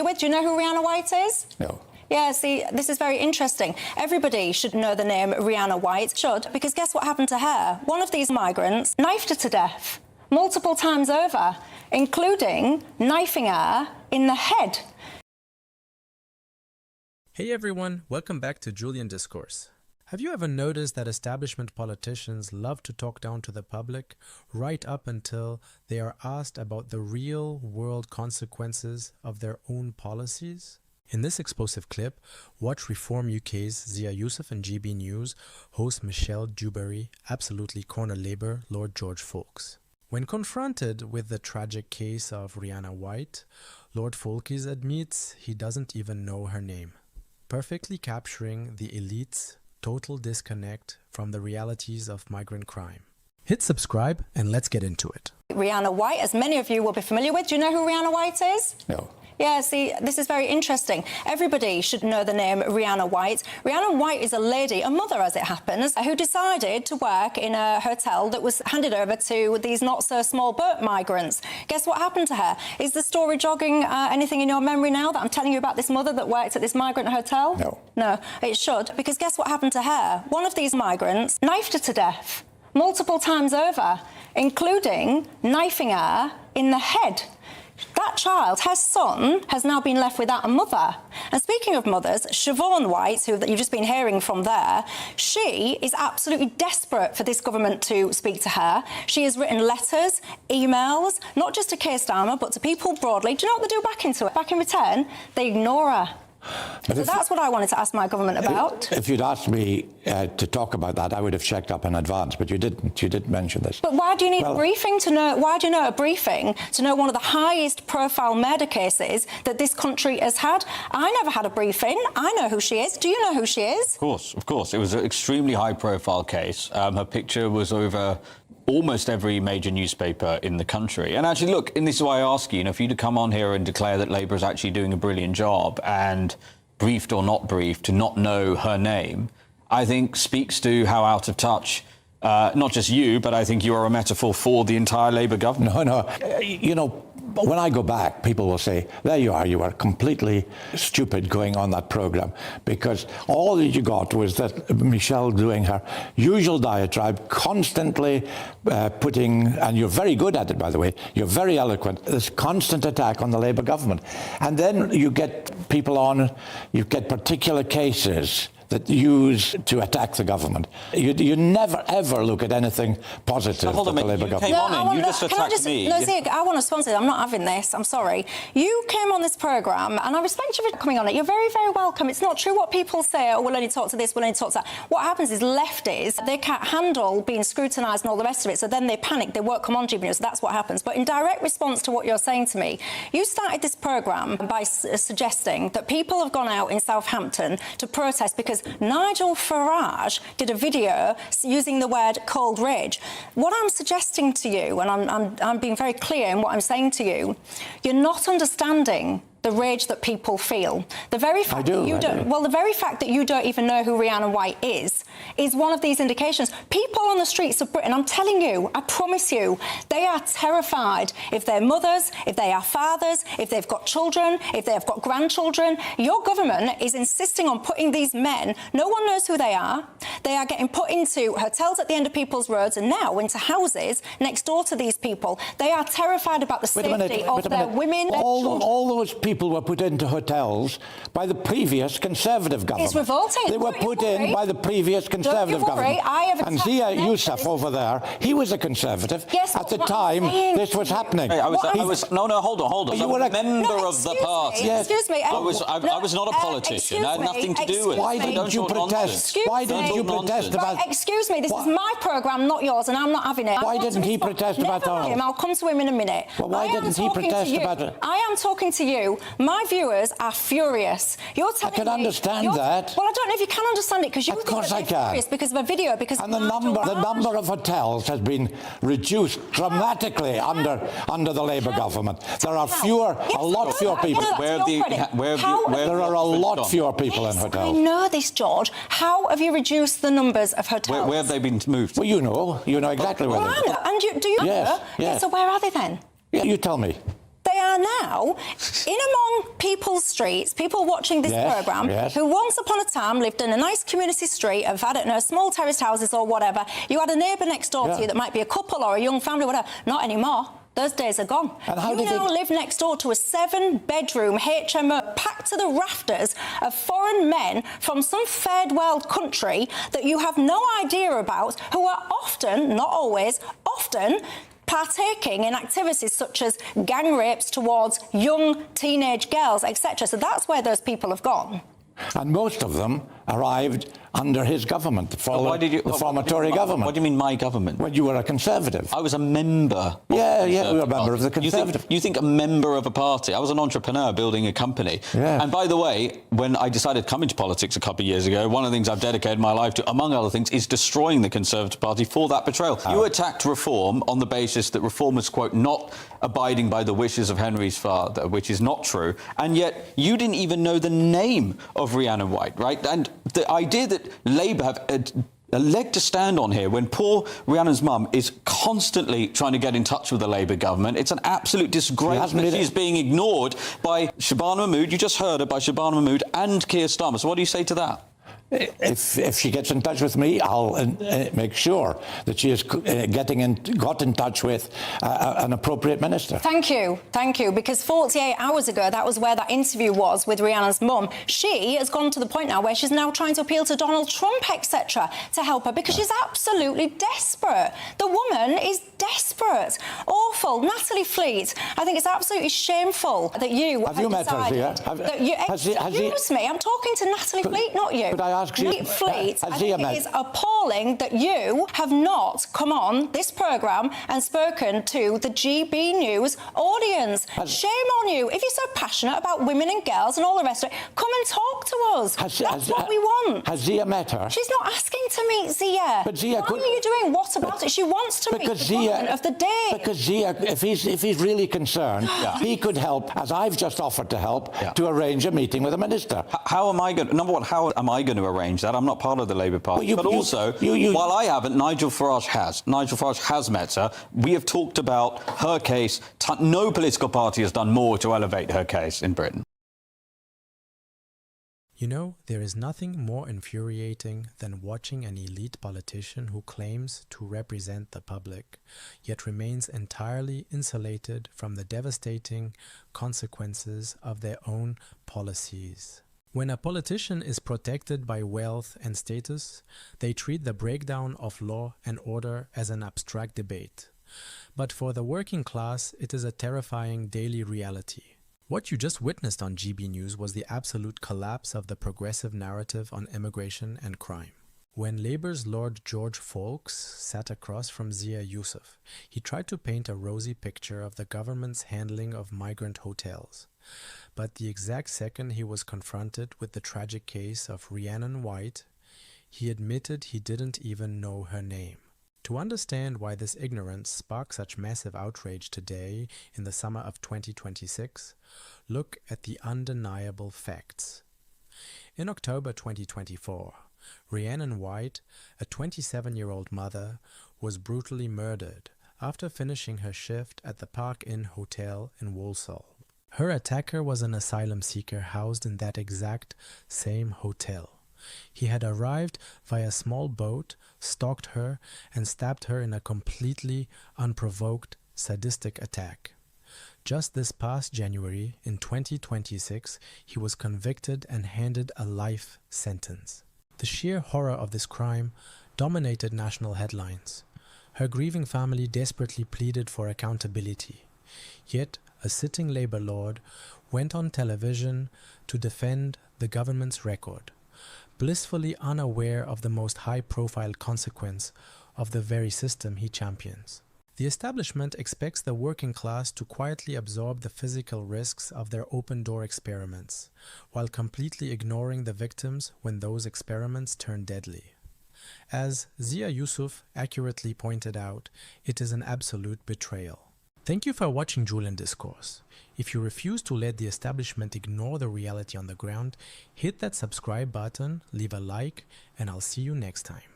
Do you know who Rhiannon Whyte is? No. Yeah, see, this is very interesting. Everybody should know the name Rhiannon Whyte, because guess what happened to her? One of these migrants knifed her to death multiple times over, including knifing her in the head. Hey everyone, welcome back to Julian Discourse. Have you ever noticed that establishment politicians love to talk down to the public right up until they are asked about the real-world consequences of their own policies? In this explosive clip, watch Reform UK's Zia Yusuf and GB News host Michelle Dewberry absolutely corner Labour Lord George Foulkes. When confronted with the tragic case of Rhiannon Whyte, Lord Foulkes admits he doesn't even know her name, perfectly capturing the elite's total disconnect from the realities of migrant crime. Hit subscribe and let's get into it. Rhiannon Whyte, as many of you will be familiar with. Do you know who Rhiannon Whyte is? No. Yeah, see, this is very interesting. Everybody should know the name Rhiannon Whyte. Rhiannon Whyte is a lady, a mother as it happens, who decided to work in a hotel that was handed over to these not-so-small boat migrants. Guess what happened to her? Is the story jogging anything in your memory now that I'm telling you about this mother that worked at this migrant hotel? No. No, it should, because guess what happened to her? One of these migrants knifed her to death multiple times over, including knifing her in the head. That child, her son, has now been left without a mother. And speaking of mothers, Siobhan Whyte, who you've just been hearing from there, she is absolutely desperate for this government to speak to her. She has written letters, emails, not just to Keir Starmer, but to people broadly. Do you know what they do back in return? They ignore her. So that's what I wanted to ask my government about. If you'd asked me to talk about that, I would have checked up in advance, but you didn't. You didn't mention this. But why do you need a briefing to know? Why do you know a briefing to know one of the highest profile murder cases that this country has had? I never had a briefing. I know who she is. Do you know who she is? Of course. It was an extremely high profile case. Her picture was over almost every major newspaper in the country. And actually, look, and this is why I ask you, if you'd come on here and declare that Labour is actually doing a brilliant job and briefed or not briefed to not know her name, I think speaks to how out of touch, not just you, but I think you are a metaphor for the entire Labour government. No. You know, when I go back, people will say, there you are completely stupid going on that programme, because all that you got was that Michelle doing her usual diatribe, constantly putting, and you're very good at it, by the way, you're very eloquent, this constant attack on the Labour government. And then you get people on, you get particular cases that use to attack the government. You never, ever look at anything positive that the Labour government... You came on you just attacked me. No, Zia, I want to sponsor it. I'm not having this. I'm sorry. You came on this programme, and I respect you for coming on it. You're very, very welcome. It's not true what people say, oh, we'll only talk to this, we'll only talk to that. What happens is lefties, they can't handle being scrutinised and all the rest of it, so then they panic, they won't come on GB News, so that's what happens. But in direct response to what you're saying to me, you started this programme by suggesting that people have gone out in Southampton to protest because Nigel Farage did a video using the word cold rage. What I'm suggesting to you, and I'm being very clear in what I'm saying to you, you're not understanding the rage that people feel. The very fact that you don't, well, the very fact that you don't even know who Rhiannon Whyte is one of these indications. People on the streets of Britain, I'm telling you, I promise you, they are terrified if they're mothers, if they are fathers, if they've got children, if they've got grandchildren. Your government is insisting on putting these men, no one knows who they are getting put into hotels at the end of people's roads and now into houses next door to these people. They are terrified about the safety of their women. All those people were put into hotels by the previous Conservative government. It's revolting. They were put in by the previous Conservative government. And Zia Yusuf over there, he was a Conservative. Yes, at the time this was happening. Hey, no, hold on. You I was a member of the party. Yes. Excuse me. I was not a politician. I had nothing to do with it. Why didn't you protest? Why didn't you protest about... Excuse me, this is my programme, not yours, and I'm not having it. Why didn't he protest about ours? I'll come to him in a minute. Well, why didn't he protest about it? I am talking to you. My viewers are furious. You're telling me... I can understand that. Well, I don't know if you can understand it, because you... Of course I can. Furious because of a video, because... And the number of hotels has been reduced dramatically under the Labour government. There are a lot fewer people. There are a lot fewer people in hotels. I know this, George. How have you reduced the numbers of hotels? Where have they been moved? Well, you know exactly where they are. And do you know? Yes. So where are they then? Yeah, you tell me. They are now in among people's streets, people watching this programme, who once upon a time lived in a nice community street of, I don't know, small terraced houses or whatever. You had a neighbour next door to you that might be a couple or a young family, whatever. Not anymore. Those days are gone. And how you now live next door to a 7-bedroom HMO packed to the rafters of foreign men from some third world country that you have no idea about, who are often, not always, often partaking in activities such as gang rapes towards young teenage girls, etc. So that's where those people have gone. And most of them arrived under his government, the former Tory government. What do you mean my government? When you were a Conservative. I was a member. Yeah, you were a member of the Conservative. You think a member of a party? I was an entrepreneur building a company. Yeah. And by the way, when I decided to come into politics a couple of years ago, one of the things I've dedicated my life to, among other things, is destroying the Conservative Party for that betrayal. You attacked reform on the basis that reform was, quote, not abiding by the wishes of Henry's father, which is not true. And yet you didn't even know the name of Rhiannon Whyte, right? And the idea that Labour have a leg to stand on here when poor Rhiannon's mum is constantly trying to get in touch with the Labour government. It's an absolute disgrace that she's being ignored by Shabana Mahmood. You just heard her, by Shabana Mahmood and Keir Starmer. So what do you say to that? If she gets in touch with me, I'll make sure that she is got in touch with an appropriate minister. Thank you, because 48 hours ago, that was where that interview was with Rhiannon's mum. She has gone to the point now where she's now trying to appeal to Donald Trump, etc., to help her, because she's absolutely desperate. The woman is desperate. Awful. Natalie Fleet, I think it's absolutely shameful that you have you met her, Zia? Excuse me, I'm talking to Natalie Fleet, not you. Could I ask you? Fleet, I think it is appalling that you have not come on this programme and spoken to the GB News audience. Shame on you. If you're so passionate about women and girls and all the rest of it, come and talk to us. That's what we want. Has Zia met her? She's not asking to meet Zia. But Zia, why are you doing what about it? She wants to meet the woman of the day. Because Zia, if he's really concerned, he could help, as I've just offered to help, to arrange a meeting with a minister. How am I going to, number one, how am I going to arrange that? I'm not part of the Labour Party. While I haven't, Nigel Farage has. Nigel Farage has met her. We have talked about her case. No political party has done more to elevate her case in Britain. You know, there is nothing more infuriating than watching an elite politician who claims to represent the public, yet remains entirely insulated from the devastating consequences of their own policies. When a politician is protected by wealth and status, they treat the breakdown of law and order as an abstract debate. But for the working class, it is a terrifying daily reality. What you just witnessed on GB News was the absolute collapse of the progressive narrative on immigration and crime. When Labour's Lord George Foulkes sat across from Zia Yusuf, he tried to paint a rosy picture of the government's handling of migrant hotels. But the exact second he was confronted with the tragic case of Rhiannon Whyte, he admitted he didn't even know her name. To understand why this ignorance sparks such massive outrage today in the summer of 2026, look at the undeniable facts. In October 2024, Rhiannon Whyte, a 27-year-old mother, was brutally murdered after finishing her shift at the Park Inn Hotel in Walsall. Her attacker was an asylum seeker housed in that exact same hotel. He had arrived via a small boat, stalked her, and stabbed her in a completely unprovoked, sadistic attack. Just this past January, in 2026, he was convicted and handed a life sentence. The sheer horror of this crime dominated national headlines. Her grieving family desperately pleaded for accountability. Yet, a sitting Labour Lord went on television to defend the government's record, blissfully unaware of the most high-profile consequence of the very system he champions. The establishment expects the working class to quietly absorb the physical risks of their open-door experiments, while completely ignoring the victims when those experiments turn deadly. As Zia Yusuf accurately pointed out, it is an absolute betrayal. Thank you for watching Julian Discourse. If you refuse to let the establishment ignore the reality on the ground, hit that subscribe button, leave a like, and I'll see you next time.